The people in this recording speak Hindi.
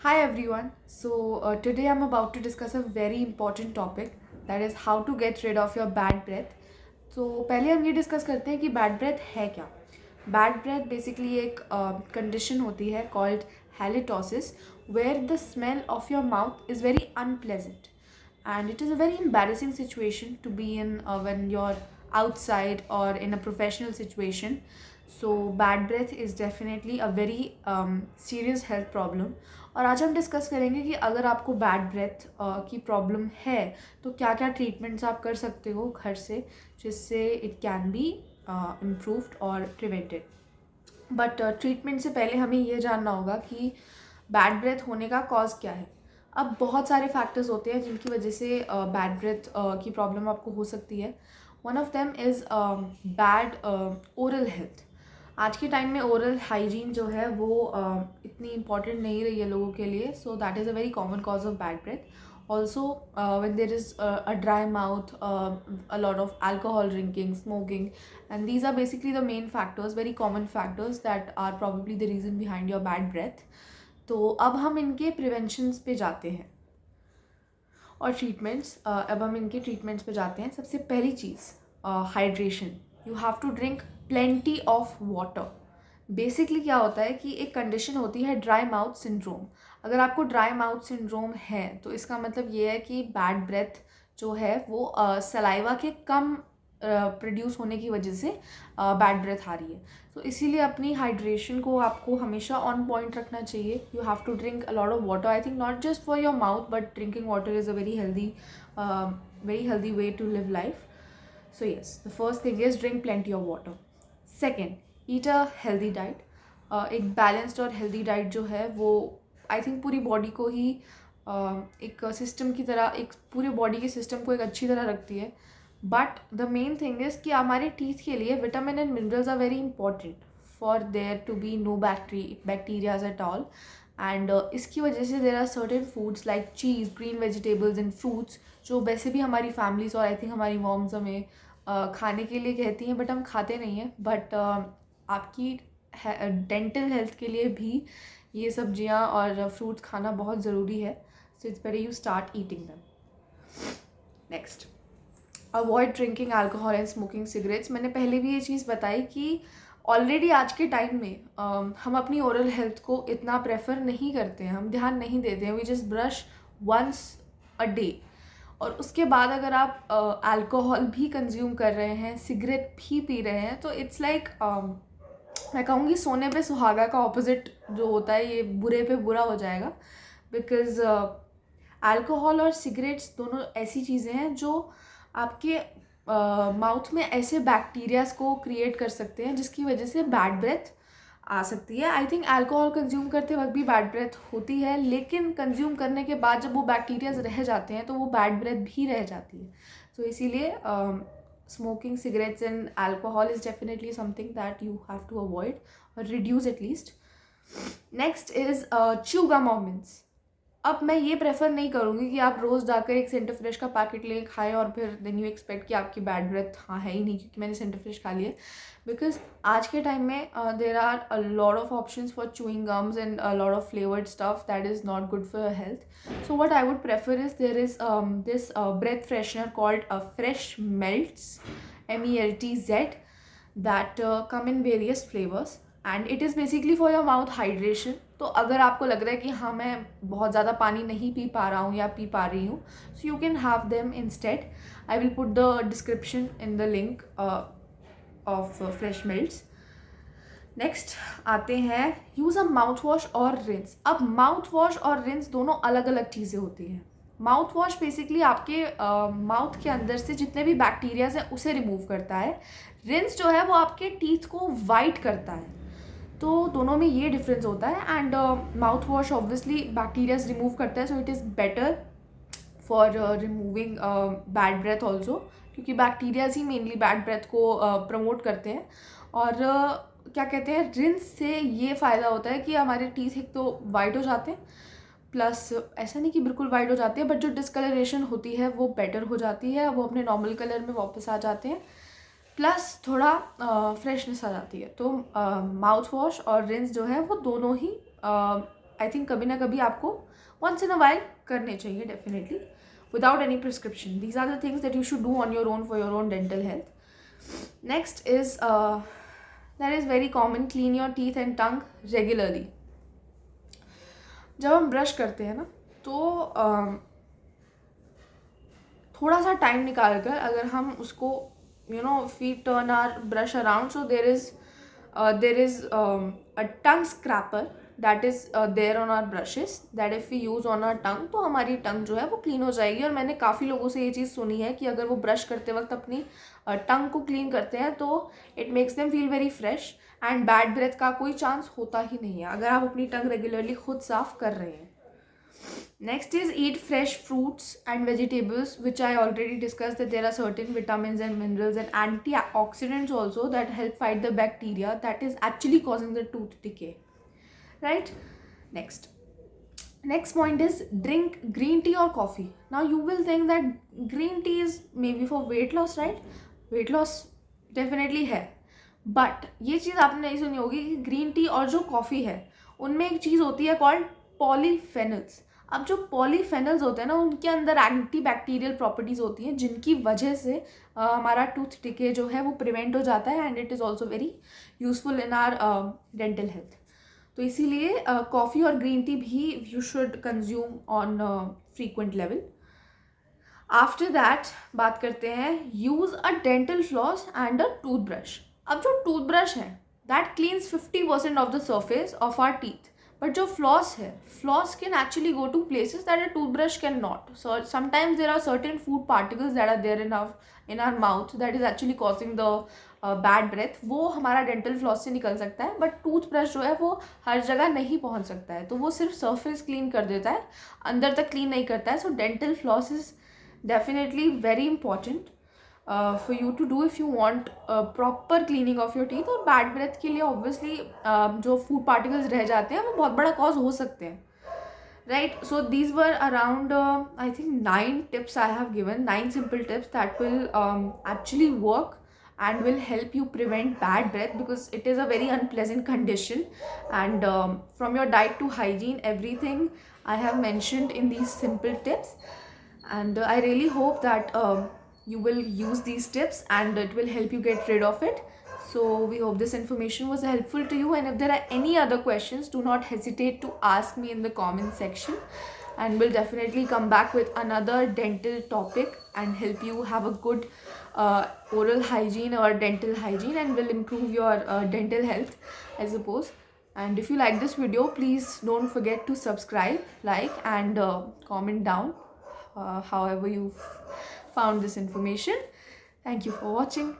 Hi everyone. Today I'm about to discuss a very important topic, that is how to get rid of your bad breath. तो पहले हम ये डिस्कस करते हैं कि बैड ब्रेथ है क्या. बैड ब्रेथ बेसिकली एक कंडीशन होती है called halitosis, where the smell of your mouth is very unpleasant and it is a very embarrassing situation to be in when you're outside or in a professional situation. So bad breath is definitely a very serious health problem. और आज हम डिस्कस करेंगे कि अगर आपको बैड ब्रेथ की प्रॉब्लम है तो क्या क्या ट्रीटमेंट्स आप कर सकते हो घर से, जिससे इट कैन बी इम्प्रूव्ड और प्रिवेंटेड. बट ट्रीटमेंट से पहले हमें ये जानना होगा कि बैड ब्रेथ होने का कॉज क्या है. अब बहुत सारे फैक्टर्स होते हैं जिनकी वजह से बैड ब्रेथ की प्रॉब्लम आपको हो सकती है. One of them is bad oral health. आज के टाइम में ओरल हाइजीन जो है वो इतनी इम्पॉर्टेंट नहीं रही है लोगों के लिए, so that is a very common cause of bad breath. Also, when there is a dry mouth, a lot of alcohol drinking, smoking, and these are basically the main factors, very common factors that are probably the reason behind your bad breath. तो अब हम इनके प्रिवेंशंस पे जाते हैं और ट्रीटमेंट्स. अब हम इनके ट्रीटमेंट्स पे जाते हैं. सबसे पहली चीज़, hydration. You have to drink plenty of water. Basically क्या होता है कि एक कंडीशन होती है ड्राई माउथ सिंड्रोम. अगर आपको ड्राई माउथ सिंड्रोम है तो इसका मतलब ये है कि बैड ब्रेथ जो है वो सलाइवा के कम प्रोड्यूस होने की वजह से बैड ब्रेथ आ रही है. तो इसीलिए अपनी हाइड्रेशन को आपको हमेशा ऑन पॉइंट रखना चाहिए. You have to drink a lot of water. I think not just for your mouth but drinking water is a very healthy way to live life. So yes, the first thing is drink plenty of water. Second, eat a healthy diet. एक बैलेंस्ड और हेल्दी डाइट जो है वो आई थिंक पूरी बॉडी को ही एक सिस्टम की तरह, एक पूरे बॉडी के सिस्टम को एक अच्छी तरह रखती है. But the main thing is कि हमारे टीथ के लिए vitamin and minerals are very important for there to be no bacterias at all. And इसकी वजह से there are certain foods like cheese, green vegetables and fruits जो वैसे भी हमारी फैमिलीज और आई थिंक हमारी मॉम्स हमें खाने के लिए कहती हैं बट हम खाते नहीं हैं. बट आपकी डेंटल हेल्थ के लिए भी ये सब्जियां और फ्रूट्स खाना बहुत ज़रूरी है. So it's better you start eating them. Next, avoid drinking alcohol and smoking cigarettes. मैंने पहले भी ये चीज़ बताई कि ऑलरेडी आज के टाइम में हम अपनी ओरल हेल्थ को इतना प्रेफर नहीं करते हैं, हम ध्यान नहीं देते हैं. We just brush once a day. और उसके बाद अगर आप अल्कोहल भी कंज्यूम कर रहे हैं, सिगरेट भी पी रहे हैं, तो इट्स लाइक मैं कहूँगी सोने पे सुहागा का ऑपोजिट जो होता है, ये बुरे पे बुरा हो जाएगा. बिकॉज अल्कोहल और सिगरेट्स दोनों ऐसी चीज़ें हैं जो आपके माउथ में ऐसे बैक्टीरियाज को क्रिएट कर सकते हैं जिसकी वजह से बैड ब्रेथ आ सकती है. आई थिंक अल्कोहल कंज्यूम करते वक्त भी बैड ब्रेथ होती है, लेकिन कंज्यूम करने के बाद जब वो बैक्टीरियाज रह जाते हैं तो वो बैड ब्रेथ भी रह जाती है. तो इसीलिए smoking cigarettes and alcohol is definitely something that you have to avoid और reduce at least. Next is chew gum और मिंट्स. अब मैं ये प्रेफर नहीं करूँगी कि आप रोज़ जाकर एक सेंटर फ्रेश का पैकेट ले खाएं और फिर देन यू एक्सपेक्ट कि आपकी बैड ब्रेथ हाँ है ही नहीं क्योंकि मैंने सेंटर फ्रेश खा लिया. बिकॉज आज के टाइम में there are a lot of options for chewing gums and a lot of flavoured stuff that is not good for your health. So what I would prefer is there is this breath freshener called fresh melts, MELTZ, that come in various flavors and it is basically for your mouth hydration. तो अगर आपको लग रहा है कि हाँ मैं बहुत ज़्यादा पानी नहीं पी पा रहा हूँ या पी पा रही हूँ, so you can have them instead. I will put the description in the link of fresh mints. Next आते हैं यूज़ अ माउथ वॉश और रिंस. अब माउथ वॉश और रिंस दोनों अलग अलग चीज़ें होती हैं. माउथ वॉश बेसिकली आपके माउथ के अंदर से जितने भी बैक्टीरियाज हैं उसे रिमूव करता है. रिंस जो है वो आपके टीथ को वाइट करता है. तो दोनों में ये डिफरेंस होता है. And mouth wash obviously bacterias remove करता है, so it is better for removing bad breath also, क्योंकि बैक्टीरियाज ही मेनली बैड ब्रेथ को प्रमोट करते हैं. और क्या कहते हैं, रिंस से ये फ़ायदा होता है कि हमारे टीथ एक तो वाइट हो जाते हैं, प्लस ऐसा नहीं कि बिल्कुल वाइट हो जाती है बट जो डिस्कलरेशन होती है वो बेटर हो जाती है, वो अपने नॉर्मल कलर में वापस आ जाते हैं, प्लस थोड़ा फ्रेशनेस आ जाती है. तो माउथ वॉश और रिंस जो है वो दोनों ही आई थिंक कभी ना कभी आपको once in a while करने चाहिए definitely, without any prescription. These are the things that you should do on your own for your own dental health. Next is that is very common, clean your teeth and tongue regularly. जब हम ब्रश करते हैं ना तो थोड़ा सा टाइम निकाल कर अगर हम उसको if we turn our brush around, so there is a tongue scraper that is there on our brushes, that if we use on our tongue, तो हमारी टंग जो है वो क्लीन हो जाएगी. और मैंने काफ़ी लोगों से ये चीज़ सुनी है कि अगर वो ब्रश करते वक्त अपनी टंग को क्लीन करते हैं तो it makes them feel very fresh and bad breath का कोई चांस होता ही नहीं है अगर आप अपनी टंग रेगुलरली खुद साफ कर रहे हैं. Next is eat fresh fruits and vegetables, which I already discussed that there are certain vitamins and minerals and antioxidants also that help fight the bacteria that is actually causing the tooth decay. Right? Next point is drink green tea or coffee. Now you will think that green tea is maybe for weight loss, right? Weight loss definitely है, बट ये चीज़ आपने नहीं सुनी होगी कि ग्रीन टी और जो कॉफ़ी है उनमें एक चीज़ होती है कॉल्ड पॉलीफेनल्स. अब जो पॉलीफेनल्स होते हैं ना उनके अंदर एंटी बैक्टीरियल प्रॉपर्टीज़ होती हैं जिनकी वजह से हमारा टूथ डिके जो है वो प्रिवेंट हो जाता है and it is also very useful in our dental health. तो इसीलिए कॉफ़ी और ग्रीन टी भी you should consume on frequent level. After that बात करते हैं use a dental floss and a toothbrush. अब जो टूथब्रश है that cleans 50% of the surface of our teeth, but जो फ्लॉस है, floss can actually go to places that a toothbrush can not. So sometimes there are certain food particles that are there in our mouth that is actually causing the bad breath. वो हमारा डेंटल फ्लॉस से निकल सकता है, बट टूथब्रश जो है वो हर जगह नहीं पहुंच सकता है. तो वो सिर्फ सर्फेस क्लीन कर देता है, अंदर तक क्लीन नहीं करता है. So dental floss is definitely very important for you to do if you want proper cleaning of your teeth. और बैड ब्रेथ के लिए ऑब्वियसली जो फूड पार्टिकल्स रह जाते हैं वो बहुत बड़ा कॉज हो सकते हैं. Right, so these were around I think 9 tips I have given, 9 simple tips that will actually work and will help you prevent bad breath because it is a very unpleasant condition. And from your diet to hygiene, everything I have mentioned in these simple tips. And I really hope that you will use these tips and it will help you get rid of it. So we hope this information was helpful to you, and if there are any other questions, do not hesitate to ask me in the comment section, and we'll definitely come back with another dental topic and help you have a good oral hygiene or dental hygiene, and will improve your dental health, I suppose. And if you like this video, please don't forget to subscribe, like, and comment down however you found this information. Thank you for watching.